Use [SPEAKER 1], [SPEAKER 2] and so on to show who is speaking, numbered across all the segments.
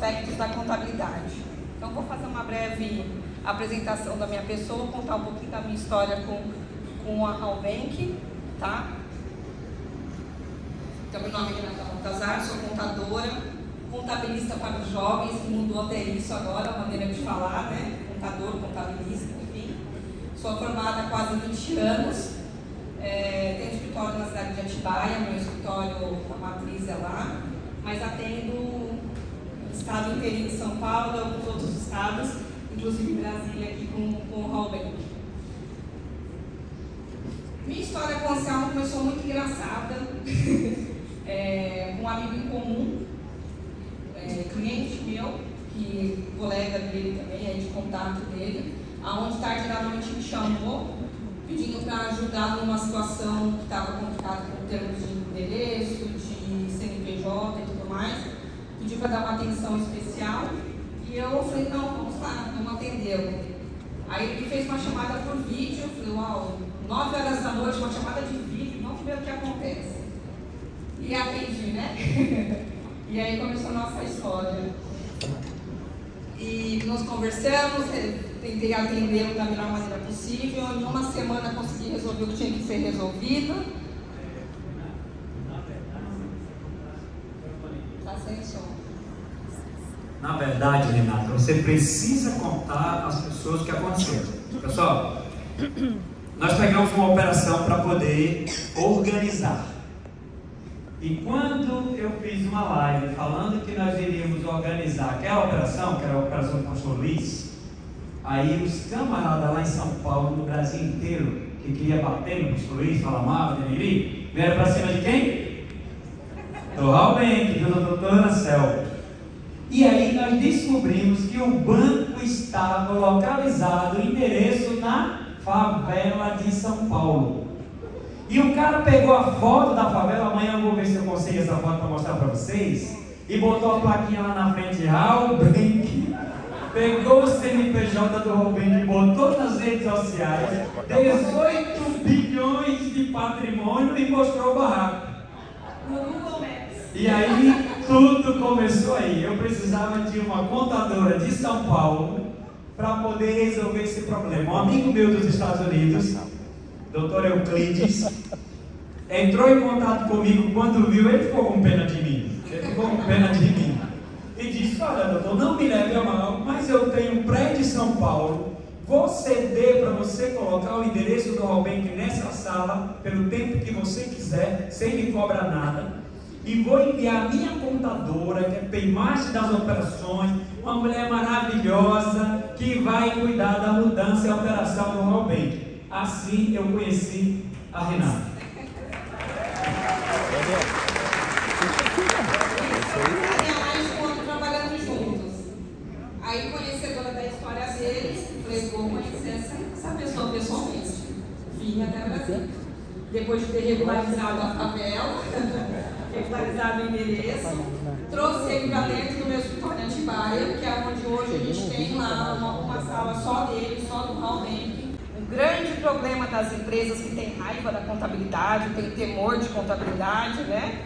[SPEAKER 1] aspectos da contabilidade. Então, vou fazer uma breve apresentação da minha pessoa, contar um pouquinho da minha história com a Halbank, tá? Então, meu nome é Renata Baltazar, sou contadora, contabilista para os jovens, que mudou até isso agora, a maneira de falar, né? Contador, contabilista, enfim. Sou formada há quase 20 anos, tenho escritório na cidade de Atibaia, meu escritório, a matriz é lá, mas atendo o estado inteirinho de São Paulo e alguns outros estados, inclusive Brasília, aqui com o Halbank. Minha história com o Anselmo começou muito engraçada, com um amigo em comum, cliente meu, que colega dele também, de contato dele, aonde tarde da noite me chamou, pedindo para ajudar numa situação que estava complicada com termos de endereço, de CNPJ e tudo mais, pediu para dar uma atenção especial, e eu falei, não, vamos lá, vamos atendê-lo. Aí ele fez uma chamada por vídeo, eu falei, uau, 9 horas da noite, uma chamada de vídeo, vamos ver o que acontece. E atendi, né? E aí começou a nossa história. E nós conversamos, tentei atendê-lo da melhor maneira possível. Em uma semana consegui resolver o que tinha que ser resolvido. Está sem som.
[SPEAKER 2] Na verdade, Renata, você precisa contar às pessoas o que aconteceu. Pessoal, nós pegamos uma operação para poder organizar. E quando eu fiz uma live falando que nós iríamos organizar aquela operação, que era a Operação Pastor Luiz, aí os camaradas lá em São Paulo, no Brasil inteiro, que queria bater no Pastor Luiz, falar mal, vieram para cima de quem? Do Halbank, do doutor Anselmo. E aí nós descobrimos que o banco estava localizado, endereço na favela de São Paulo. E o cara pegou a foto da favela, amanhã eu vou ver se eu consigo essa foto para mostrar para vocês, e botou a plaquinha lá na frente, Halbank, pegou o CNPJ do Halbank e botou nas redes sociais, 18 bilhões de patrimônio e mostrou o barraco.
[SPEAKER 1] No Google Maps.
[SPEAKER 2] E aí tudo começou aí. Eu precisava de uma contadora de São Paulo para poder resolver esse problema. Um amigo meu dos Estados Unidos, Dr. Euclides, entrou em contato comigo quando viu, ele ficou com pena de mim. E disse, olha doutor, não me leve a mal, mas eu tenho um prédio em São Paulo, vou ceder para você colocar o endereço do Halbank nessa sala, pelo tempo que você quiser, sem me cobrar nada, e vou enviar a minha contadora, que é PEIMASTE das operações, uma mulher maravilhosa, que vai cuidar da mudança e operação do Halbank. Assim eu conheci a Renata.
[SPEAKER 1] Trabalhando juntos. Aí, conhecedora da história deles, falei, vou conhecer essa pessoa pessoalmente. Vim até Brasília. Depois de ter regularizado a favela, regularizado o endereço, trouxe ele para dentro do meu escritório em Atibaia, que é onde hoje a gente tem lá uma sala só dele, só do Halbank. O grande problema das empresas que têm raiva da contabilidade, tem temor de contabilidade, né?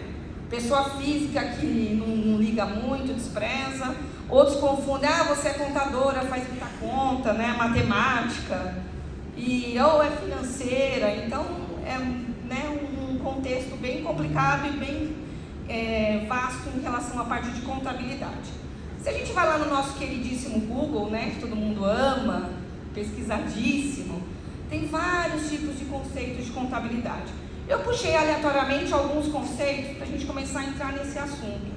[SPEAKER 1] Pessoa física que não liga muito, despreza. Outros confundem, você é contadora, faz muita conta, né? Matemática, ou é financeira. Então, é, né, um contexto bem complicado e bem vasto em relação à parte de contabilidade. Se a gente vai lá no nosso queridíssimo Google, né, que todo mundo ama, pesquisadíssimo, tem vários tipos de conceitos de contabilidade. Eu puxei aleatoriamente alguns conceitos para a gente começar a entrar nesse assunto.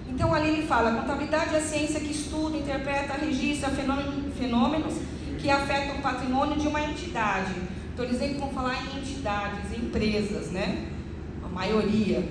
[SPEAKER 1] Então ali ele fala, contabilidade é a ciência que estuda, interpreta, registra fenômenos que afetam o patrimônio de uma entidade. Então eles sempre vão falar em entidades, empresas, né? A maioria.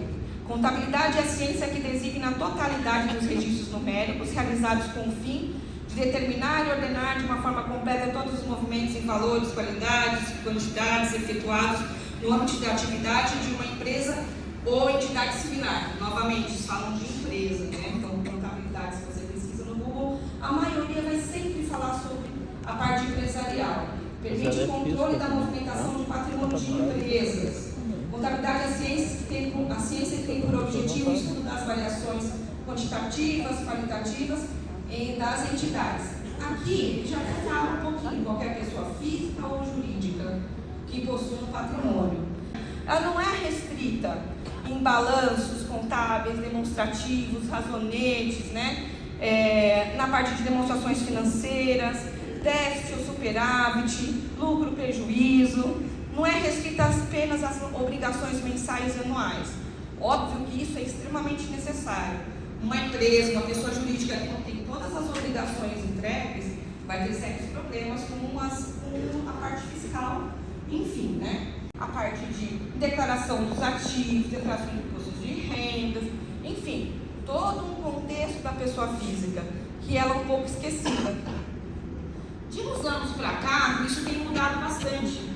[SPEAKER 1] Contabilidade é a ciência que designa a totalidade dos registros numéricos realizados com o fim de determinar e ordenar de uma forma completa todos os movimentos em valores, qualidades, quantidades efetuados no âmbito da atividade de uma empresa ou entidade similar. Novamente, eles falam de empresa, né? Então, contabilidade, se você pesquisa no Google, a maioria vai sempre falar sobre a parte empresarial. Permite o controle da movimentação de patrimônio de empresas. Contabilidade é a ciência que tem por objetivo o estudo das variações quantitativas, qualitativas das entidades. Aqui já fala um pouquinho qualquer pessoa física ou jurídica que possui um patrimônio. Ela não é restrita em balanços contábeis, demonstrativos, razonetes, né? Na parte de demonstrações financeiras, déficit ou superávit, lucro, prejuízo. Não é restrita apenas às obrigações mensais e anuais. Óbvio que isso é extremamente necessário. Uma empresa, uma pessoa jurídica que não tem todas as obrigações entregues, vai ter sérios problemas com a parte fiscal, enfim, né? A parte de declaração dos ativos, declaração de impostos de rendas, enfim, todo um contexto da pessoa física, que ela é um pouco esquecida. De uns anos para cá, isso tem mudado bastante.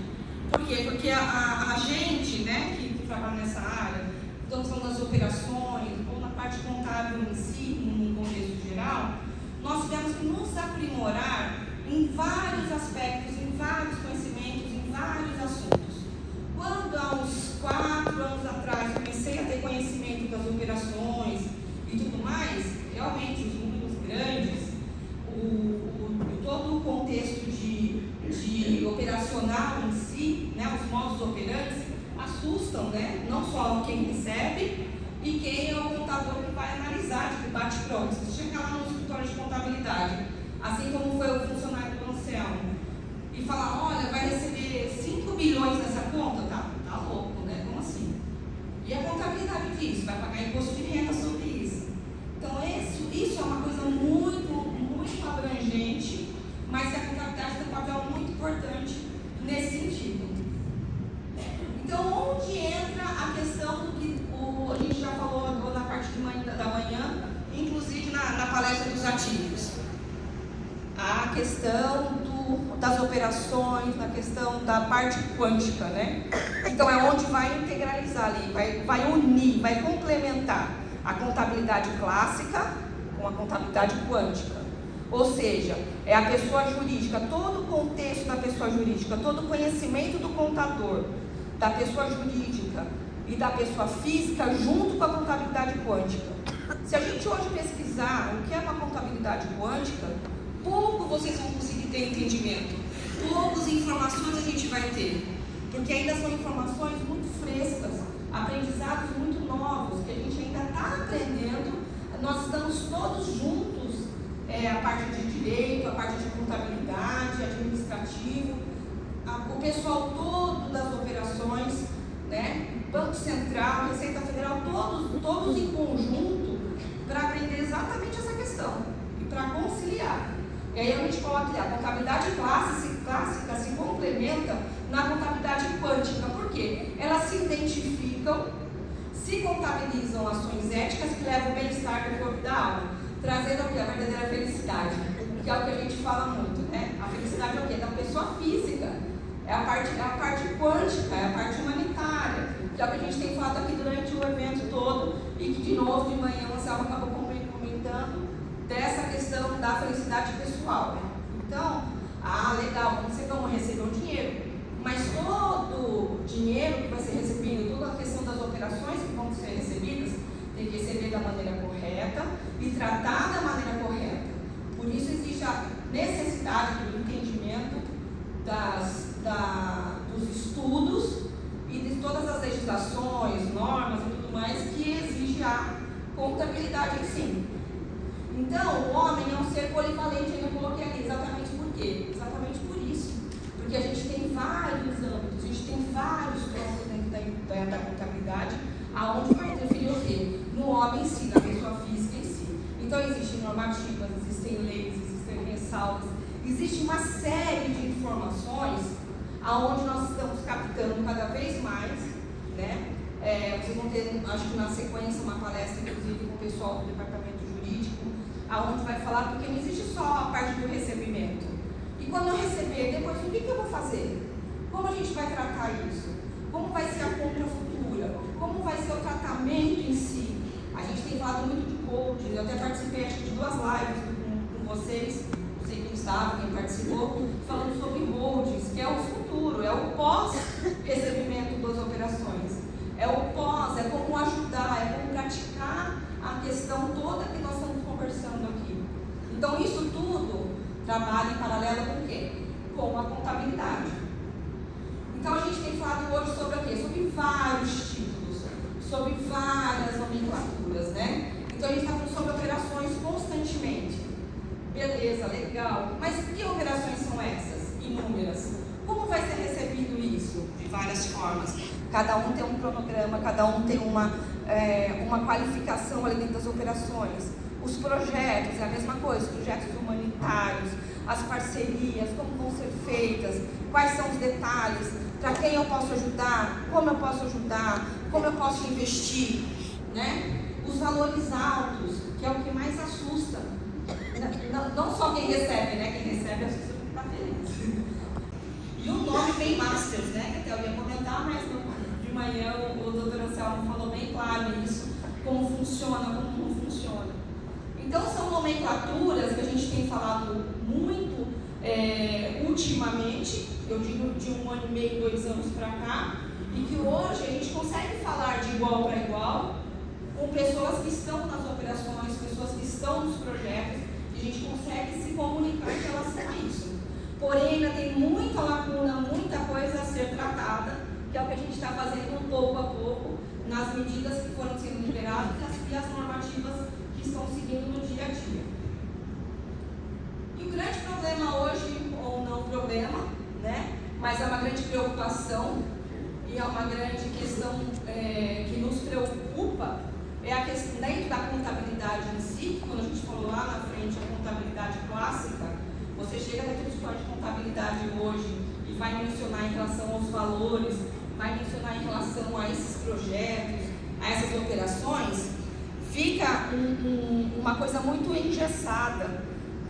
[SPEAKER 1] Por quê? Porque a gente, né, que trabalha nessa área, então são das operações, ou na parte contábil em si, num contexto geral, nós tivemos que nos aprimorar em vários aspectos, em vários conhecimentos, em vários assuntos. Quando há uns 4 anos atrás comecei a ter conhecimento das operações e tudo mais, realmente os números grandes, todo o contexto de operacional em si, né, os modos operantes, assustam, né, não só quem recebe e quem é o contador que vai analisar, tipo, bate pronto. Você chega lá no escritório de contabilidade, assim como foi o funcionário do Anselmo, e falar, olha, vai receber 5 bilhões nessa conta? Tá louco, né? Como assim? E a contabilidade disso? Vai pagar imposto de renda sobre isso. Então, isso é uma coisa muito, muito abrangente, mas a contabilidade tem um papel muito importante nesse sentido. Então, onde entra a questão do que a gente já falou na parte da manhã, inclusive na palestra dos ativos? A questão das operações, na questão da parte quântica, né? Então, é onde vai integralizar ali, vai unir, vai complementar a contabilidade clássica com a contabilidade quântica. Ou seja, é a pessoa jurídica, todo o contexto da pessoa jurídica, todo o conhecimento do contador, da pessoa jurídica e da pessoa física junto com a contabilidade quântica. Se a gente hoje pesquisar o que é uma contabilidade quântica, pouco vocês vão conseguir ter entendimento, poucas informações a gente vai ter, porque ainda são informações muito frescas, aprendizados muito novos, que a gente ainda está aprendendo. Nós estamos todos juntos, a parte de direito, a parte de contabilidade, administrativo, o pessoal todo das operações, né? Banco Central, Receita Federal, todos em conjunto, para aprender exatamente essa questão e para conciliar. E aí a gente coloca aqui, a contabilidade clássica se complementa na contabilidade quântica. Por quê? Elas se identificam, se contabilizam ações éticas que levam o bem-estar do corpo e da alma, trazendo o que? A verdadeira felicidade, que é o que a gente fala muito, né? A felicidade é o quê? Da pessoa física, é a parte quântica, é a parte humanitária, que é o que a gente tem falado aqui durante o evento todo, e que de novo de manhã o Anselmo acabou comentando dessa questão da felicidade pessoal. Então, legal, vocês vão receber um dinheiro, mas todo o dinheiro que vai ser recebido, toda a questão das operações que vão ser recebidas, tem que receber da maneira correta e tratar da maneira correta. Por isso existe a necessidade do entendimento dos estudos e de todas as legislações, normas e tudo mais que exige a contabilidade em si. Então, o homem é um ser polivalente, eu coloquei aqui, exatamente por quê? Exatamente por isso. Porque a gente tem vários âmbitos, a gente tem vários pontos dentro da contabilidade, aonde vai interferir o quê? No homem em si, na pessoa física em si. Então, existem normativas, existem leis, existem ressalvas, existe uma série de informações aonde nós estamos captando cada vez mais, né? Vocês vão ter, acho que na sequência, uma palestra, inclusive, com o pessoal do departamento jurídico, aonde vai falar, porque não existe só a parte do recebimento. E quando eu receber, depois, o que eu vou fazer? Como a gente vai tratar isso? Como vai ser a compra futura? Como vai ser o tratamento em si? A gente tem falado muito de coaching, eu até participei acho que de 2 lives com vocês, não sei quem estava, quem participou, falando sobre holdings, que é o futuro, é o pós-recebimento das operações. É o pós, é como ajudar, é como praticar a questão toda trabalha em paralelo com o quê? Com a contabilidade. Então a gente tem falado hoje sobre o quê? Sobre vários títulos, sobre várias nomenclaturas, né? Então a gente está falando sobre operações constantemente. Beleza, legal. Mas que operações são essas? Inúmeras. Como vai ser recebido isso? De várias formas. Cada um tem um cronograma, cada um tem uma qualificação ali dentro das operações. Os projetos é a mesma coisa, os projetos humanitários, as parcerias, como vão ser feitas, quais são os detalhes, para quem eu posso ajudar, como eu posso investir, né? Os valores altos, que é o que mais assusta. Não só quem recebe, né? Quem recebe assusta porque está feliz. E o nome bem Masters, né? Que até eu ia comentar, mas de manhã o doutor Anselmo falou bem claro isso, como funciona, como não funciona. Então são nomenclaturas que a gente tem falado muito ultimamente, eu digo de 1 ano e meio, 2 anos para cá, e que hoje a gente consegue falar de igual para igual com pessoas que estão nas operações, pessoas que estão nos projetos, e a gente consegue se comunicar em relação a isso. Porém, ainda tem muita lacuna, muita coisa a ser tratada, que é o que a gente está fazendo pouco a pouco, nas medidas que foram sendo liberadas e as normativas que estão seguindo no dia a dia. E o grande problema hoje, ou não problema, né? Mas é uma grande preocupação e é uma grande questão que nos preocupa, é a questão dentro da contabilidade em si, quando a gente falou lá na frente a contabilidade clássica, você chega dentro do escola de contabilidade hoje e vai mencionar em relação aos valores, vai mencionar em relação a esses projetos, a essas operações, fica uma coisa muito engessada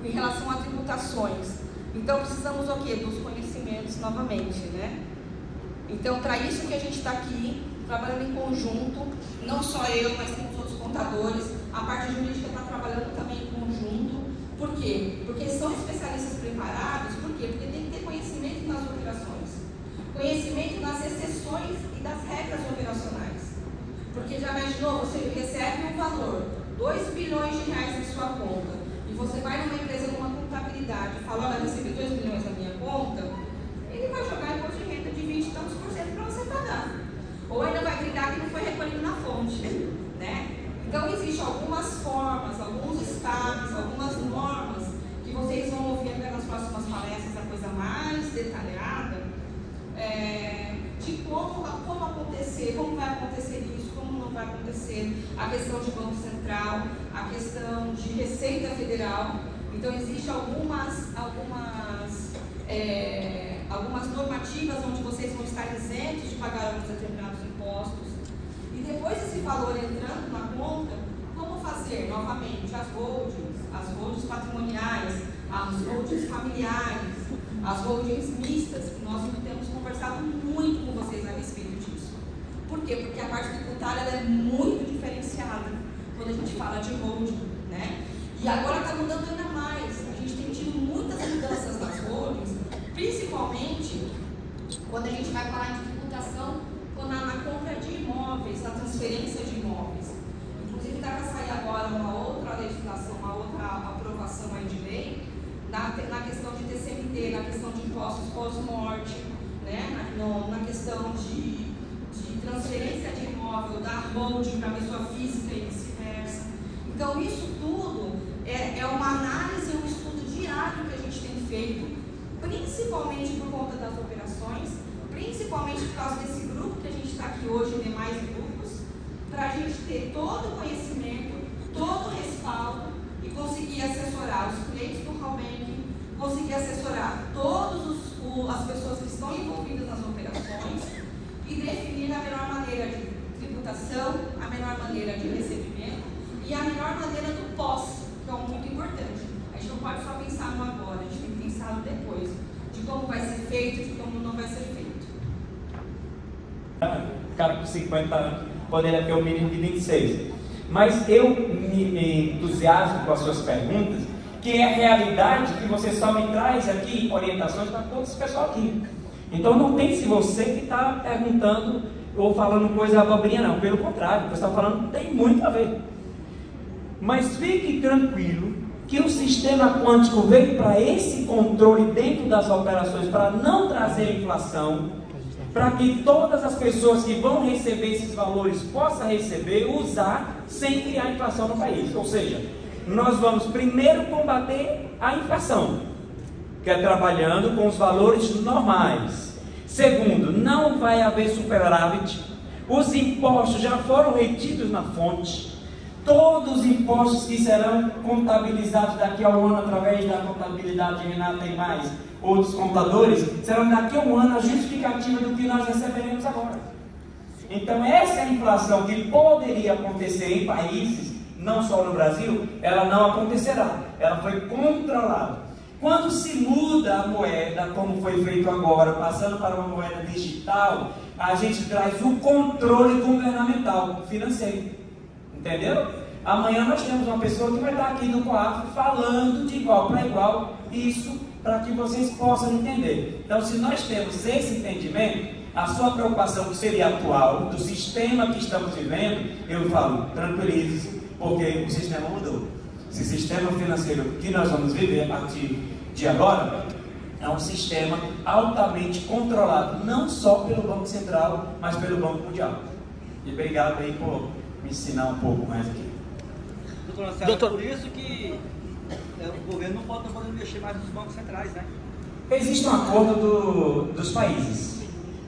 [SPEAKER 1] em relação a tributações. Então precisamos o quê? Dos conhecimentos novamente, né? Então para isso que a gente está aqui, trabalhando em conjunto, não só eu, mas temos outros contadores, a parte jurídica está trabalhando também em conjunto. Por quê? Porque são especialistas preparados, por quê? Porque tem que ter conhecimento nas operações, conhecimento nas exceções e das regras operacionais. Porque já imaginou, você recebe um valor, 2 bilhões de reais em sua conta, e você vai numa empresa, numa contabilidade, e fala, olha, eu recebi 2 bilhões na minha conta, ele vai jogar imposto de renda de 20 e tantos por cento para você pagar. Ou ainda vai brigar que não foi recolhido na fonte, né? Então, existem algumas formas, alguns estados, algumas normas que vocês vão ouvir até nas próximas palestras, a coisa mais detalhada, de como acontecer, como vai acontecer isso, como não vai acontecer, a questão de Banco Central, a questão de Receita Federal. Então, existem algumas normativas onde vocês vão estar isentos de pagar alguns determinados impostos. E depois desse valor entrando na conta, como fazer novamente as holdings patrimoniais, as holdings familiares, as holdings mistas, que nós temos conversado muito com vocês a respeito disso. Por quê? Porque a parte tributária ela é muito diferenciada quando a gente fala de holding, né? E agora está mudando ainda mais. A gente tem tido muitas mudanças nas holdings, principalmente quando a gente vai falar de tributação na compra de imóveis, na transferência de imóveis. Inclusive está para sair agora uma outra legislação, uma outra aprovação aí de lei, na questão de TCMT, na questão de impostos pós-morte, né? Na questão de transferência de imóvel da holding para a pessoa física e vice-versa. Então isso tudo é uma análise, um estudo diário que a gente tem feito, principalmente por conta das operações, principalmente por causa desse grupo que a gente está aqui hoje e demais grupos, para a gente ter todo o conhecimento, todo o respaldo e conseguir assessorar os clientes do Halbank, conseguir assessorar todas as pessoas que estão envolvidas nas operações e definir a melhor maneira de tributação, a melhor maneira de recebimento e a melhor maneira do pós, que é muito importante. A gente não pode só pensar no agora, a gente tem que pensar no depois, de como vai ser feito, de como não vai ser feito.
[SPEAKER 3] O cara com 50 anos poderia ter um menino de 26. Mas eu me entusiasmo com as suas perguntas, que é a realidade que você só me traz aqui, orientações para todo esse pessoal aqui. Então não pense você que está perguntando ou falando coisa abobrinha, não. Pelo contrário, o que você está falando tem muito a ver. Mas fique tranquilo que o sistema quântico veio para esse controle dentro das operações, para não trazer inflação, para que todas as pessoas que vão receber esses valores possam receber, usar, sem criar inflação no país. Ou seja, nós vamos primeiro combater a inflação, que é trabalhando com os valores normais. Segundo, não vai haver superávit, os impostos já foram retidos na fonte, todos os impostos que serão contabilizados daqui a um ano através da contabilidade de Renata e mais outros contadores, serão daqui a um ano a justificativa do que nós receberemos agora. Então essa inflação que poderia acontecer em países, não só no Brasil, ela não acontecerá, ela foi controlada. Quando se muda a moeda, como foi feito agora, passando para uma moeda digital, a gente traz o controle governamental financeiro. Entendeu? Amanhã nós temos uma pessoa que vai estar aqui no COAF falando de igual para igual, isso para que vocês possam entender. Então, se nós temos esse entendimento, a sua preocupação que seria atual, do sistema que estamos vivendo, eu falo, tranquilize-se, porque o sistema mudou. Esse sistema financeiro que nós vamos viver a partir de agora é um sistema altamente controlado, não só pelo Banco Central, mas pelo Banco Mundial. E obrigado aí por me ensinar um pouco mais aqui.
[SPEAKER 4] Doutor, por isso que o governo não pode mexer mais nos bancos centrais, né?
[SPEAKER 3] Existe um acordo dos países.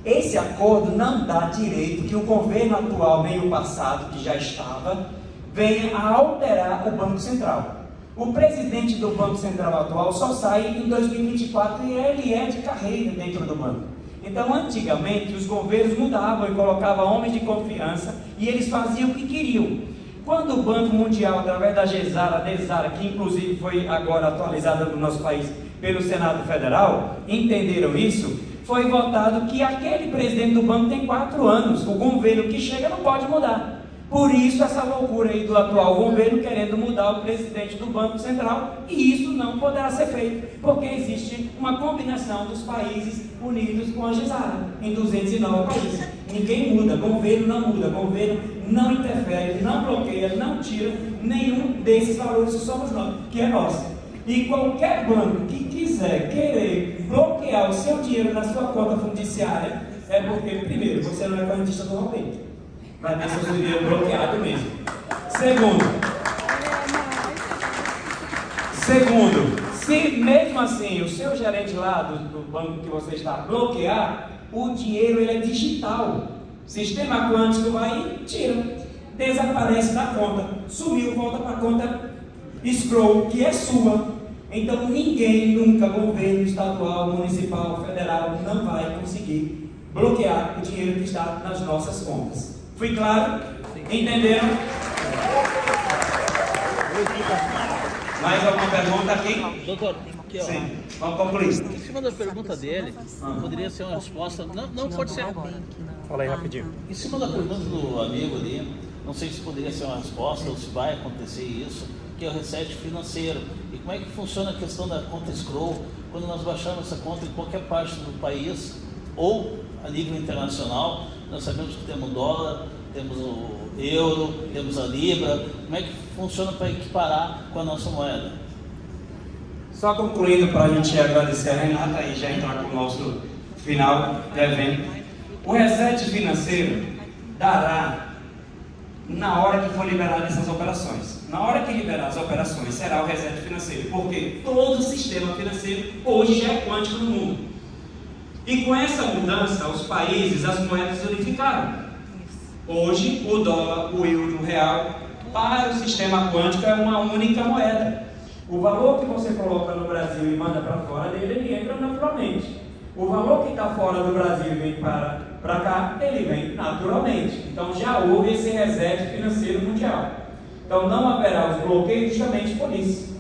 [SPEAKER 3] Esse acordo não dá direito que o governo atual, nem o passado, que já estava, venha a alterar o Banco Central. O presidente do Banco Central atual só sai em 2024 e ele é de carreira dentro do banco. Então, antigamente, os governos mudavam e colocavam homens de confiança e eles faziam o que queriam. Quando o Banco Mundial, através da GESARA, que inclusive foi agora atualizada no nosso país pelo Senado Federal, entenderam isso, foi votado que aquele presidente do banco tem 4 anos, o governo que chega não pode mudar. Por isso essa loucura aí do atual governo querendo mudar o presidente do Banco Central, e isso não poderá ser feito, porque existe uma combinação dos países unidos com a GESARA, em 209 países. Ninguém muda, governo não muda, governo não interfere, não bloqueia, não tira nenhum desses valores que somos nós, que é nosso. E qualquer banco que quiser querer bloquear o seu dinheiro na sua conta fundiária, é porque, primeiro, você não é correntista do Roberto. Vai ter seu dinheiro bloqueado mesmo. Segundo, se mesmo assim o seu gerente lá do banco que você está bloquear, o dinheiro ele é digital. Sistema quântico vai e tira, desaparece da conta, sumiu, volta para a conta escrow, que é sua. Então ninguém, nunca, governo estadual, municipal, federal, não vai conseguir bloquear o dinheiro que está nas nossas contas. Fui claro? Entenderam? Mais alguma pergunta aqui?
[SPEAKER 4] Doutor, aqui, ó.
[SPEAKER 3] Sim, vamos concluir.
[SPEAKER 4] Em cima da pergunta dele, poderia ser uma resposta, não pode ser.
[SPEAKER 3] Fala aí rapidinho.
[SPEAKER 4] Em cima da pergunta do amigo ali, não sei se poderia ser uma resposta ou se vai acontecer isso, que é o reset financeiro. E como é que funciona a questão da conta escrow, quando nós baixamos essa conta em qualquer parte do país, ou a nível internacional, nós sabemos que temos o dólar, temos o euro, temos a libra, como é que funciona para equiparar com a nossa moeda?
[SPEAKER 3] Só concluindo para a gente agradecer a Renata e já entrar com o nosso final do evento. O reset financeiro dará na hora que for liberar essas operações. Na hora que liberar as operações será o reset financeiro, porque todo o sistema financeiro hoje já é quântico no mundo. E com essa mudança, os países, as moedas unificaram. Hoje, o dólar, o euro, o real, para o sistema quântico é uma única moeda. O valor que você coloca no Brasil e manda para fora dele, ele entra naturalmente. O valor que está fora do Brasil e vem para cá, ele vem naturalmente. Então já houve esse reset financeiro mundial. Então não haverá os bloqueios justamente por isso.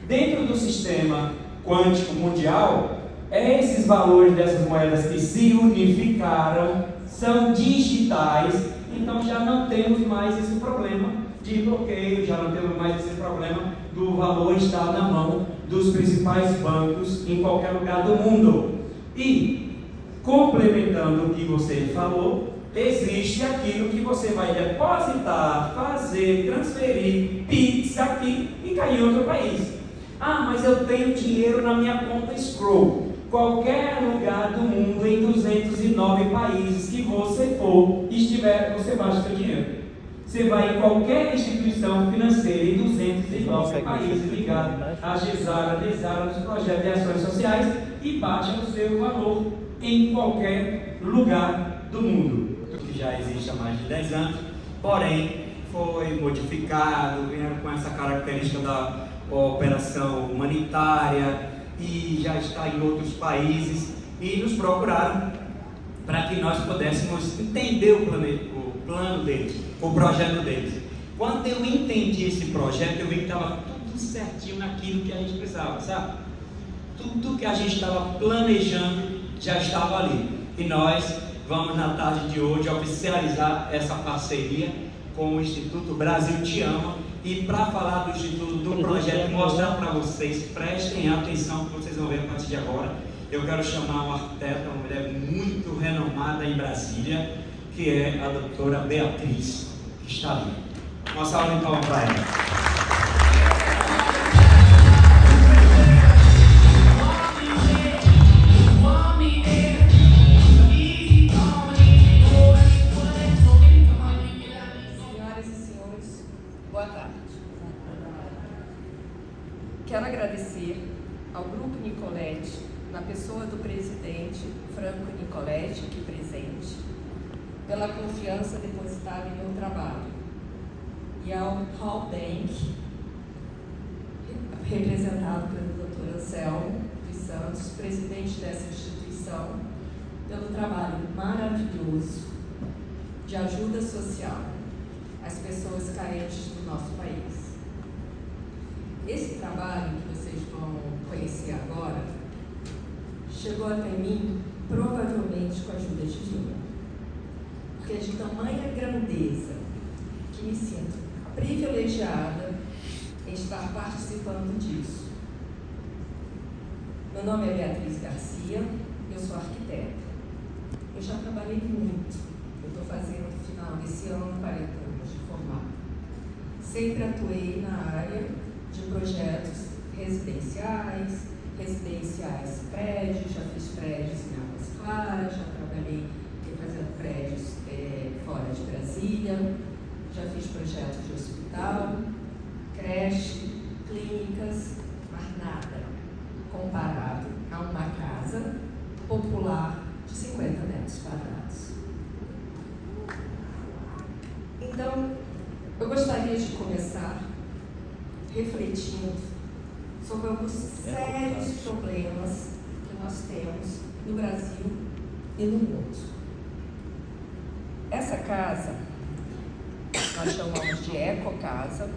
[SPEAKER 3] Dentro do sistema quântico mundial, esses valores dessas moedas que se unificaram são digitais, então já não temos mais esse problema de bloqueio, já não temos mais esse problema do valor estar na mão dos principais bancos em qualquer lugar do mundo. E, complementando o que você falou, existe aquilo que você vai depositar, fazer, transferir, Pix aqui, e e cair em outro país. Ah, mas eu tenho dinheiro na minha conta Scroll. Qualquer lugar do mundo, em 209 países que você for, estiver, você baixa seu dinheiro. Você vai em qualquer instituição financeira em 209 países ligados à GESARA, DESARA, nos projetos de ações sociais e baixa o seu valor em qualquer lugar do mundo.
[SPEAKER 2] Que já existe há mais de 10 anos, porém foi modificado, vieram com essa característica da operação humanitária e já está em outros países e nos procuraram para que nós pudéssemos entender o plano deles, o projeto deles. Quando eu entendi esse projeto, eu vi que estava tudo certinho naquilo que a gente precisava, sabe? Tudo que a gente estava planejando já estava ali. E nós vamos na tarde de hoje oficializar essa parceria com o Instituto Brasil Te Ama. E para falar do Instituto, do projeto, mostrar para vocês, prestem atenção que vocês vão ver a partir de agora. Eu quero chamar uma arquiteta, uma mulher muito renomada em Brasília, que é a doutora Beatriz, que está ali. Uma salva de palmas para ela.
[SPEAKER 1] Quero agradecer ao Grupo Nicoletti, na pessoa do presidente Franco Nicoletti, aqui presente, pela confiança depositada em meu trabalho, e ao Hall Bank, representado pelo Dr. Anselmo dos Santos, presidente dessa instituição, pelo trabalho maravilhoso de ajuda social às pessoas carentes do nosso país. Esse trabalho que vocês vão conhecer agora chegou até mim provavelmente com a ajuda divina, porque é de tamanha grandeza que me sinto privilegiada em estar participando disso. Meu nome é Beatriz Garcia, eu sou arquiteta. Eu já trabalhei muito, eu estou fazendo no final desse ano 40 anos de formado. Sempre atuei na área de projetos residenciais prédios, já fiz prédios em Águas Claras, já trabalhei fazendo prédios fora de Brasília, já fiz projetos de hospital, creche, clínicas, mas nada comparado a uma casa popular de 50 metros quadrados. Então, eu gostaria de começar refletindo sobre alguns sérios problemas que nós temos no Brasil e no mundo. Essa casa nós chamamos de ecocasa,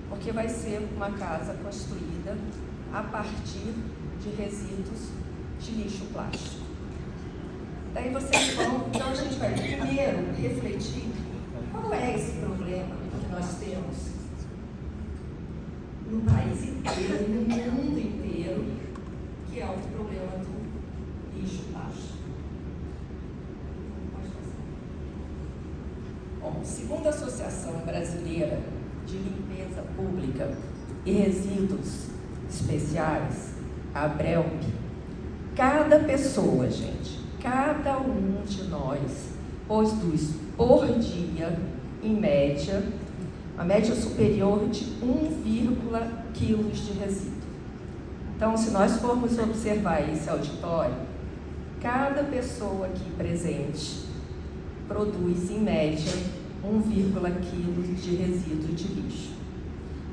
[SPEAKER 1] porque vai ser uma casa construída a partir de resíduos de lixo plástico. Daí vocês vão, então a gente vai primeiro refletir qual é esse problema que nós temos no país inteiro, no mundo inteiro, que é o problema do lixo plástico. Bom, segundo a Associação Brasileira de Limpeza Pública e Resíduos Especiais, a ABRELP, cada pessoa, gente, cada um de nós produz por dia, em média, a média superior de 1,1 kg de resíduo. Então, se nós formos observar esse auditório, cada pessoa aqui presente produz, em média, 1,1 kg de resíduo de lixo.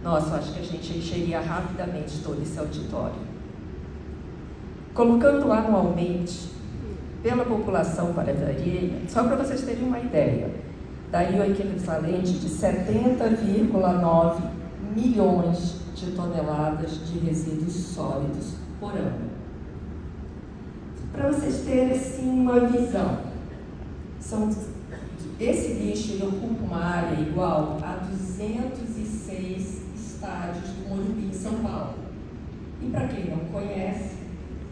[SPEAKER 1] Nossa, eu acho que a gente encheria rapidamente todo esse auditório. Colocando anualmente, pela população brasileira, só para vocês terem uma ideia, daria o equivalente de 70,9 milhões de toneladas de resíduos sólidos por ano. Para vocês terem assim, uma visão, esse lixo ele ocupa uma área igual a 206 estádios do Morumbi, em São Paulo. E para quem não conhece,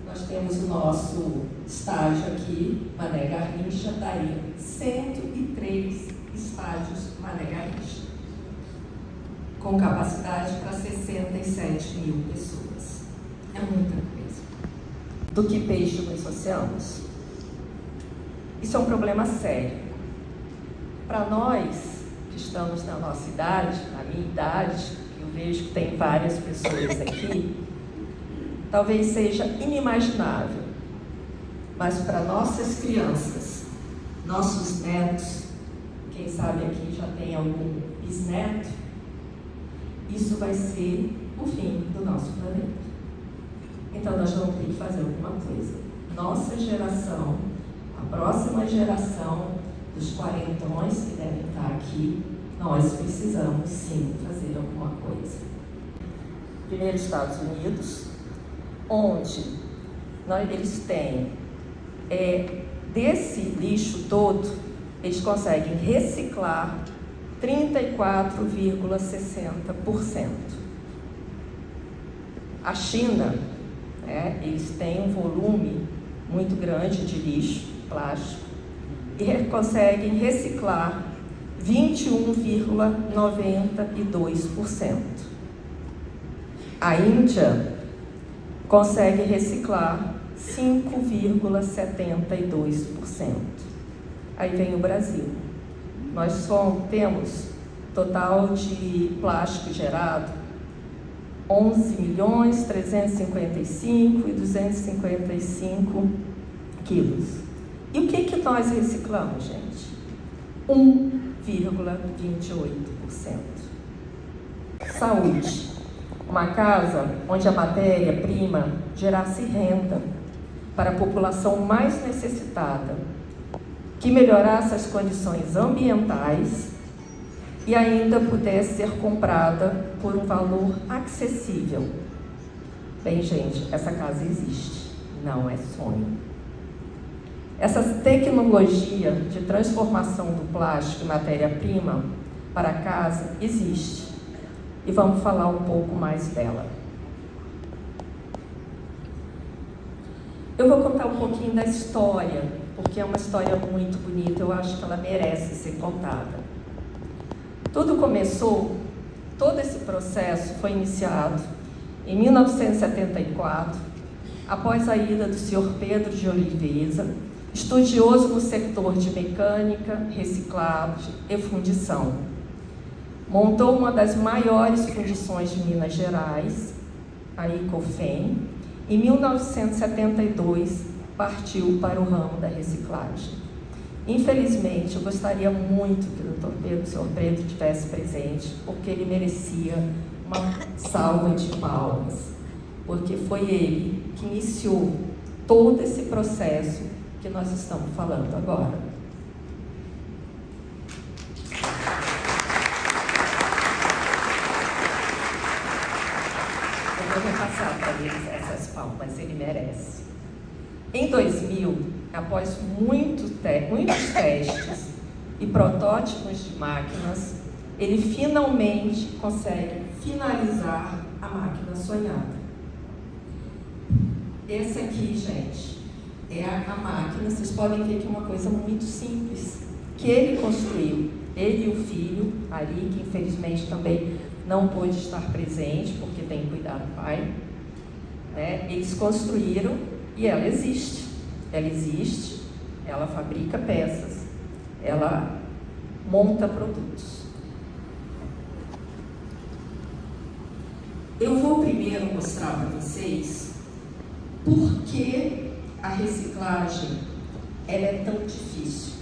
[SPEAKER 1] nós temos o nosso estádio aqui, Mané Garrincha, daria 103 estádios Mané Garrincha.
[SPEAKER 5] com capacidade para 67 mil pessoas. É muita coisa. Do que peixe nos oceanos? Isso é um problema sério. Para nós, que estamos na nossa idade, na minha idade, eu vejo que tem várias pessoas aqui, talvez seja inimaginável, mas para nossas crianças, nossos netos, quem sabe aqui já tem algum bisneto, isso vai ser o fim do nosso planeta. Então nós vamos ter que fazer alguma coisa. Nossa geração, a próxima geração dos quarentões que devem estar aqui, nós precisamos sim fazer alguma coisa. Primeiro, Estados Unidos, onde eles têm, desse lixo todo, eles conseguem reciclar 34,60%. A China, eles têm um volume muito grande de lixo plástico e conseguem reciclar 21,92%. A Índia consegue reciclar 5,72%. Aí vem o Brasil. Nós temos total de plástico gerado 11.355.255 quilos. E o que nós reciclamos, gente? 1,28%. Saúde. Uma casa onde a matéria-prima gerasse renda para a população mais necessitada, que melhorasse as condições ambientais e ainda pudesse ser comprada por um valor acessível. Bem, gente, essa casa existe, não é sonho. Essa tecnologia de transformação do plástico em matéria-prima para a casa existe. E vamos falar um pouco mais dela. Eu vou contar um pouquinho da história, porque é uma história muito bonita, eu acho que ela merece ser contada. Tudo começou, todo esse processo foi iniciado em 1974, após a ida do Sr. Pedro de Oliveira, estudioso no setor de mecânica, reciclagem e fundição. Montou uma das maiores fundições de Minas Gerais, a Icofem. Em 1972, partiu para o ramo da reciclagem. Infelizmente, eu gostaria muito que o Sr. Pedro estivesse presente, porque ele merecia uma salva de palmas, porque foi ele que iniciou todo esse processo que nós estamos falando agora. Eu vou repassar para ele essas palmas, ele merece. Em 2000, após muitos testes e protótipos de máquinas, ele finalmente consegue finalizar a máquina sonhada. Essa aqui, gente, é a máquina. Vocês podem ver que é uma coisa muito simples, que ele construiu. Ele e o filho, ali, que infelizmente também não pôde estar presente, porque tem que cuidar do pai, né? Eles construíram e ela existe. Ela existe, ela fabrica peças, ela monta produtos. Eu vou primeiro mostrar para vocês por que a reciclagem ela é tão difícil.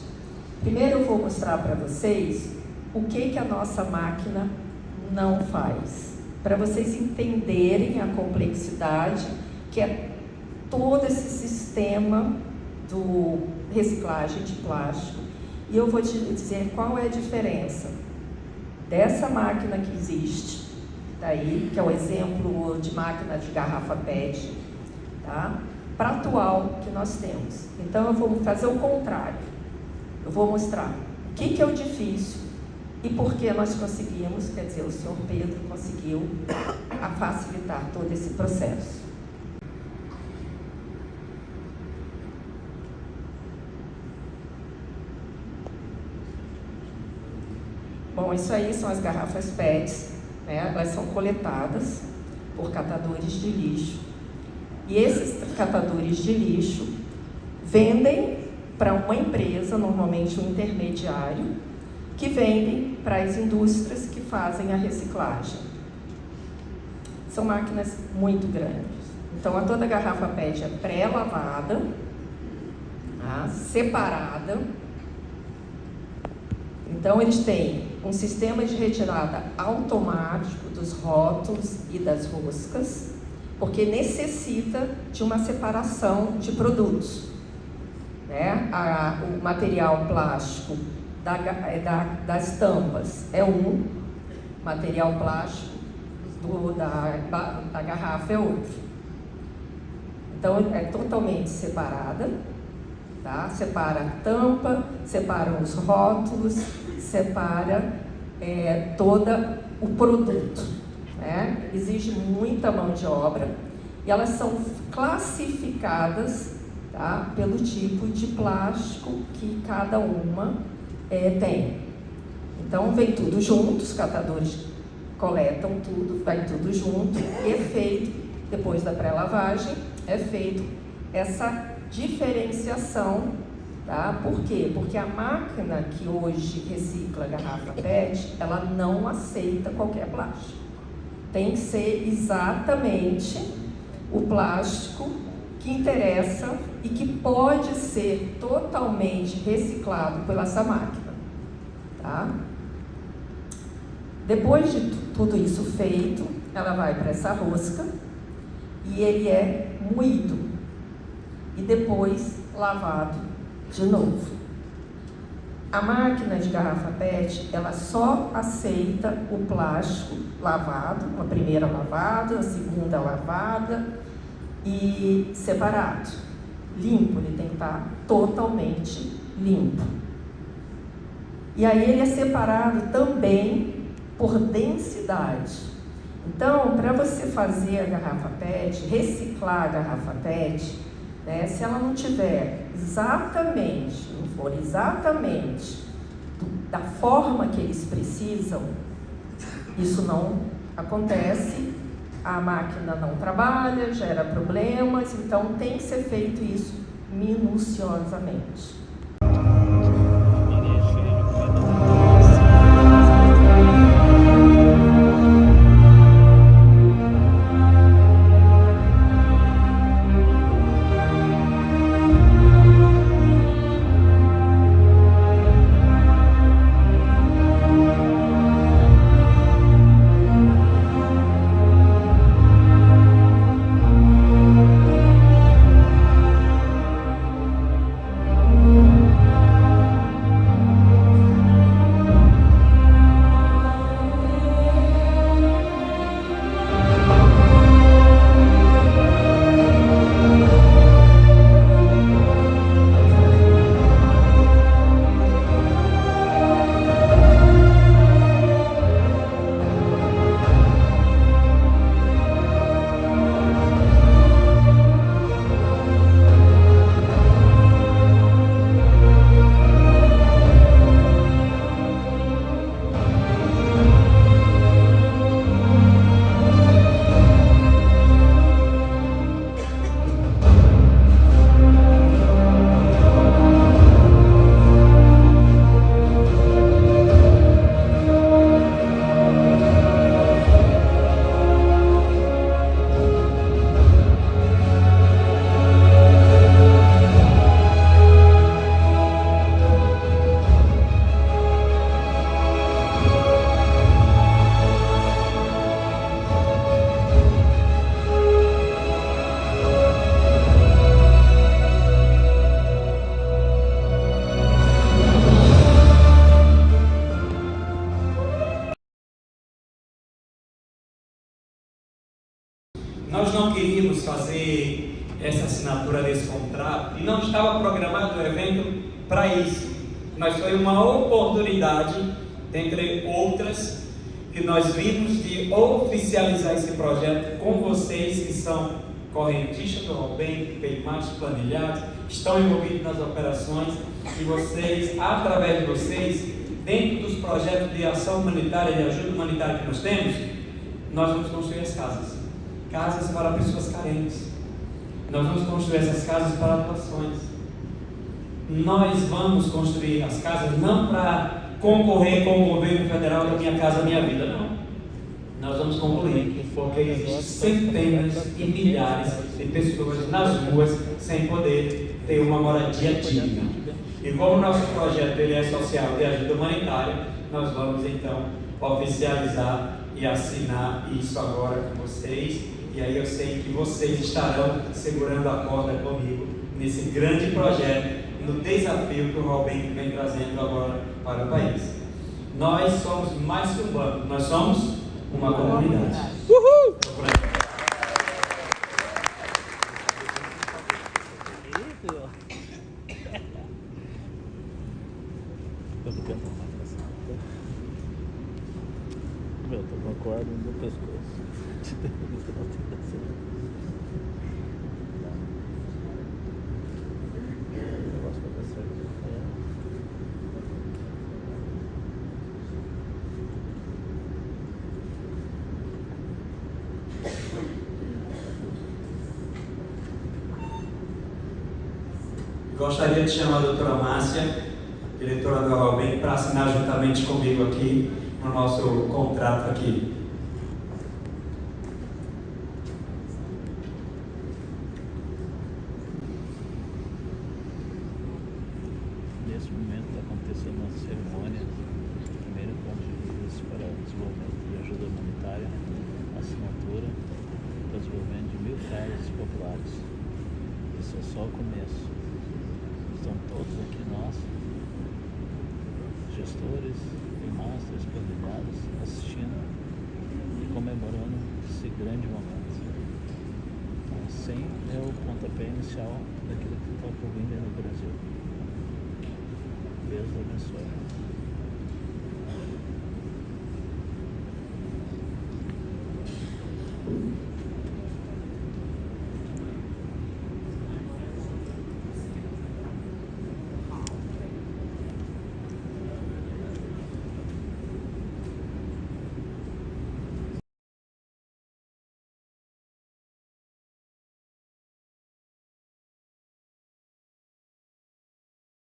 [SPEAKER 5] Primeiro eu vou mostrar para vocês o que a nossa máquina não faz, para vocês entenderem a complexidade que é todo esse sistema do reciclagem de plástico. E eu vou te dizer qual é a diferença dessa máquina que existe, daí, que é o exemplo de máquina de garrafa PET, tá? Para a atual que nós temos. Então eu vou fazer o contrário. Eu vou mostrar o que é o difícil e por que nós conseguimos, quer dizer, o Sr. Pedro conseguiu facilitar todo esse processo. Bom, isso aí são as garrafas PET né? Elas são coletadas por catadores de lixo. E esses catadores de lixo vendem para uma empresa, normalmente um intermediário, que vendem para as indústrias que fazem a reciclagem. São máquinas muito grandes. Então, toda garrafa PET é pré-lavada, tá? Separada. Então, eles têm um sistema de retirada automático dos rótulos e das roscas, porque necessita de uma separação de produtos, né? O material plástico das tampas é um, material plástico da garrafa é outro. Então, é totalmente separada, tá? Separa a tampa, separa os rótulos, separa todo o produto, né? Exige muita mão de obra e elas são classificadas, tá? Pelo tipo de plástico que cada uma tem. Então, vem tudo junto, os catadores coletam tudo, vai tudo junto e é feito, depois da pré-lavagem, é feito essa diferenciação, tá? Por quê? Porque a máquina que hoje recicla a garrafa PET, ela não aceita qualquer plástico. Tem que ser exatamente o plástico que interessa e que pode ser totalmente reciclado pela essa máquina, tá? Depois de tudo isso feito, ela vai para essa rosca e ele é moído e depois lavado de novo. A máquina de garrafa PET, ela só aceita o plástico lavado, uma primeira lavada, a segunda lavada e separado. Limpo, ele tem que estar totalmente limpo. E aí ele é separado também por densidade. Então, para você fazer a garrafa PET, reciclar a garrafa PET, né, se ela não tiver exatamente, não for exatamente da forma que eles precisam, isso não acontece, a máquina não trabalha, gera problemas, então tem que ser feito isso minuciosamente.
[SPEAKER 3] Nós não queríamos fazer essa assinatura desse contrato e não estava programado o evento para isso, mas foi uma oportunidade, dentre outras, que nós vimos de oficializar esse projeto com vocês que são correntistas do Roubem, queimados, planilhados, estão envolvidos nas operações e vocês, através de vocês, dentro dos projetos de ação humanitária e de ajuda humanitária que nós temos, nós vamos construir as casas. Casas para pessoas carentes. Nós vamos construir essas casas para doações. Nós vamos construir as casas não para concorrer com o governo federal da Minha Casa Minha Vida, não. Nós vamos concluir, porque existem centenas e milhares de pessoas nas ruas sem poder ter uma moradia digna. E como o nosso projeto ele é social de ajuda humanitária, nós vamos então oficializar e assinar isso agora com vocês. E aí eu sei que vocês estarão segurando a corda comigo nesse grande projeto, no desafio que o Robin vem trazendo agora para o país. Nós somos mais que um banco, nós somos uma comunidade. Uhul!
[SPEAKER 4] Meu, tô com a corda no pescoço.
[SPEAKER 3] Gostaria de chamar a doutora Márcia, diretora da Robin, para assinar juntamente comigo aqui no nosso contrato aqui.
[SPEAKER 4] Nesse momento está acontecendo uma cerimônia, o primeiro encontro de líderes para o desenvolvimento de ajuda humanitária, assinatura para o desenvolvimento de 1000 casas populares. Isso é só o começo. Estão todos aqui nós, gestores e masters convidados, assistindo e comemorando esse grande momento. Então, sem é o pontapé inicial daquilo que está por vir no Brasil. Deus abençoe.